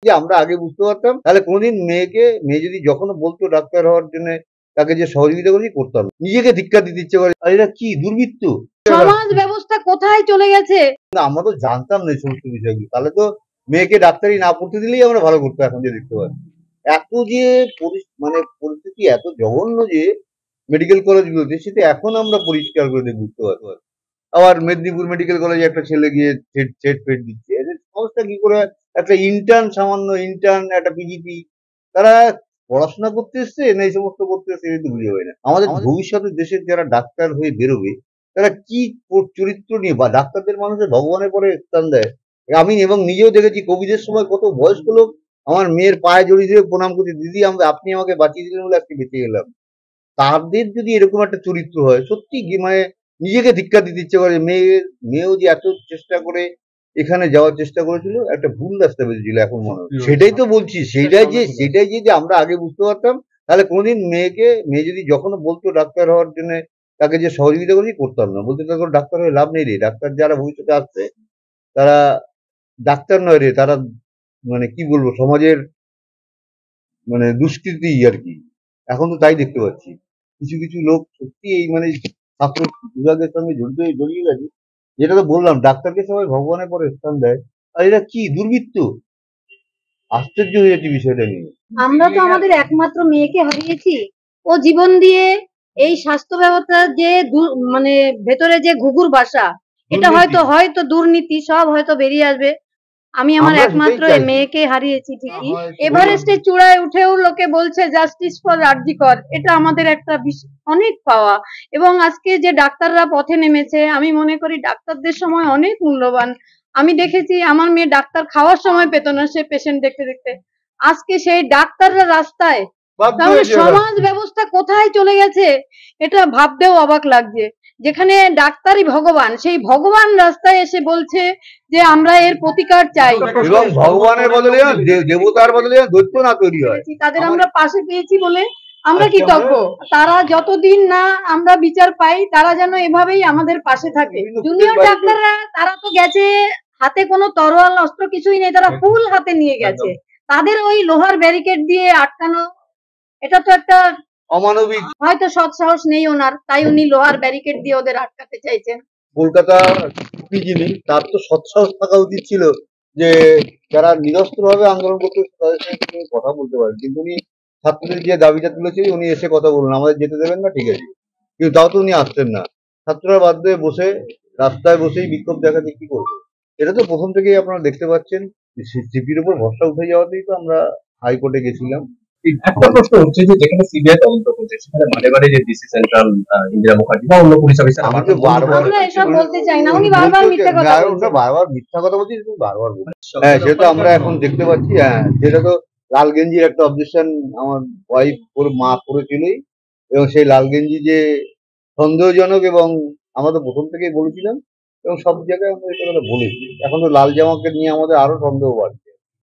যে আমরা আগে বুঝতে পারতাম তাহলে কোনদিন মেয়ে যদি যখনও বলতো ডাক্তার হওয়ার জন্য তাকে যে সহযোগিতা করেছি করতাম না। নিজেকে ধিক্কার দিতে ইচ্ছে করে আর এরা কি দুর্বৃত্ত সমাজ ব্যবস্থা কোথায় চলে গেছে। আমরা তো জানতাম না এই সমস্ত বিষয়গুলো, তাহলে তো মেয়েকে ডাক্তারি না পড়তে দিলেই আমরা ভালো করতো। এখন যে দেখতে পাচ্ছি এত যে মানে পরিস্থিতি এত জঘন্য যে মেডিকেল কলেজগুলোতে, সেটা এখন আমরা পরিষ্কার করে বুঝতে পারবো। আবার মেদিনীপুর মেডিকেল কলেজে একটা ছেলে গিয়ে সেট ফেট দিচ্ছে, এদের সমস্যা কি করে হয়? একটা ইন্টার্ন, সামান্য ইন্টার্ন, একটা পিজিটি, তারা পড়াশোনা করতে এসছে না এই সমস্ত করতে এসছে, এটা তো বুঝে হয় না। আমাদের ভবিষ্যতে দেশের যারা ডাক্তার হয়ে বেরোবে তারা কি চরিত্র নিয়ে, বা ডাক্তারদের মানুষের ভগবানের পরে স্থান দেয়। আমি এবং নিজেও দেখেছি কোভিডের সময় কত বয়স্ক লোক আমার মেয়ের পায়ে জড়িয়ে দিয়ে প্রণাম করছে, দিদি আপনি আমাকে বাঁচিয়ে দিলেন বলে আজকে বেঁচে গেলাম। তাদের যদি এরকম একটা চরিত্র হয়, সত্যি মানে নিজেকে ধিক্কার দিতে ইচ্ছে করে। মেয়েও যে এত চেষ্টা করে এখানে যাওয়ার চেষ্টা করেছিল, একটা ভুল রাস্তা বেরিয়েছিল এখন মনে হয়। সেটাই তো বলছি, সেটাই যে আমরা আগে বুঝতে পারতাম তাহলে কোনদিন মেয়ে যদি যখনও বলতো ডাক্তার হওয়ার জন্য তাকে যে সহযোগিতা করেছি করতাম না। বলতে তাকে ডাক্তার হয়ে লাভ নেই রে, ডাক্তার যারা ভবিষ্যতে আসছে তারা ডাক্তার নয় রে, তারা মানে কি বলবো সমাজের মানে দুষ্কৃতী আর কি। এখন তো তাই দেখতে পাচ্ছি, কিছু কিছু লোক সত্যি এই মানে ছাত্র বিভাগের সঙ্গে জড়িয়ে গেছে। যেটা তো বললাম, ডাক্তারকে সবাই ভগবানের পরে স্থান দেয়, আর এরা কি দুর্বৃত্ত। আশ্চর্য হয়ে যাচ্ছে বিষয়টা নিয়ে। আমরা তো আমাদের একমাত্র মেয়েকে হারিয়েছি, ও জীবন দিয়ে এই স্বাস্থ্য ব্যবস্থার যে মানে ভেতরে যে ঘুঘুর বাসা, এটা হয়তো দুর্নীতি সব হয়তো বেরিয়ে আসবে। আমি আমার একমাত্র মেয়েকে হারিয়েছি ঠিকই, এভারেস্টের চূড়ায় উঠেও লোকে বলছে জাস্টিস ফর আরজি কর, এটা আমাদের একটা অনেক পাওয়া। এবং আজকে যে ডাক্তাররা পথে নেমেছে, আমি মনে করি ডাক্তারদের সময় অনেক মূল্যবান। আমি দেখেছি আমার মেয়ে ডাক্তার খাওয়ার সময় পেত না, সে পেশেন্ট দেখতে দেখতে। আজকে সেই ডাক্তাররা রাস্তায়, তাহলে সমাজ ব্যবস্থা কোথায় চলে গেছে এটা ভাবতেও অবাক লাগছে। যেখানে ডাক্তারই ভগবান, সেই ভগবান রাস্তায় এসে বলছে যে আমরা এর প্রতিকার চাই, এবং ভগবানের বদলে দেবতার বদলে দৈত্য না তৈরি হয়। তাদের আমরা পাশে পেয়েছি বলে আমরা কৃতজ্ঞ। তারা যতদিন না আমরা বিচার পাই, তারা যেন এভাবেই আমাদের পাশে থাকে। জুনিয়র ডাক্তাররা তারা তো গেছে, হাতে কোনো তরোয়াল অস্ত্র কিছুই নেই, তারা ফুল হাতে নিয়ে গেছে। তাদের ওই লোহার ব্যারিকেড দিয়ে আটকানো, এটা তো একটা অমানবিক। হয়তো সৎ সাহস নেই ওনার, তাই উনি লোহার ব্যারিকেড দিয়ে ওদের আটকাতে চাইছেন। কলকাতা যিনি, তার তো সৎ সাহস থাকা উচিত ছিল যে যারা নিরস্ত্রভাবে আন্দোলন করতে তাদের সঙ্গে তিনি কথা বলতে পারেন, কিন্তু উনি ছাত্রদের যে দাবিটা তুলেছে উনি এসে কথা বলুন, আমাদের যেতে দেবেন না, ঠিক আছে, কিন্তু তাও তো উনি আসছেন না। ছাত্ররা বাধ্য হয়ে বসে রাস্তায় বসেই বিক্ষোভ দেখাতে কি করবে। এটা তো প্রথম থেকেই আপনারা দেখতে পাচ্ছেন, সিপির উপর ভরসা উঠে যাওয়াতেই তো আমরা হাইকোর্টে গেছিলাম। একটা প্রশ্ন হচ্ছে যে যেখানে সিবিআই তদন্ত করছে সেখানে বারে যে ডিসি সেন্ট্রাল ইন্দিরা মুখার্জি বা অন্য পুলিশ অফিসার, আমি তো বারবার এসব বলতে চাই না, উনি বারবার মিথ্যা কথা বলছেন। বারবার মিথ্যা কথা বলছি, তুমি বারবার বলছি। হ্যাঁ, সেটা আমরা এখন দেখতে পাচ্ছি। হ্যাঁ, যেটা তো লাল গেঞ্জির একটা অবজেকশন আমার ওয়াইফ করে মা করেছিলই, এবং সেই লাল গেঞ্জি যে সন্দেহজনক, এবং আমরা তো প্রথম থেকেই বলেছিলাম এবং সব জায়গায় আমরা এই কথাটা বলেছি। এখন তো লাল জামাকে নিয়ে আমাদের আরো সন্দেহ বাড়ছে।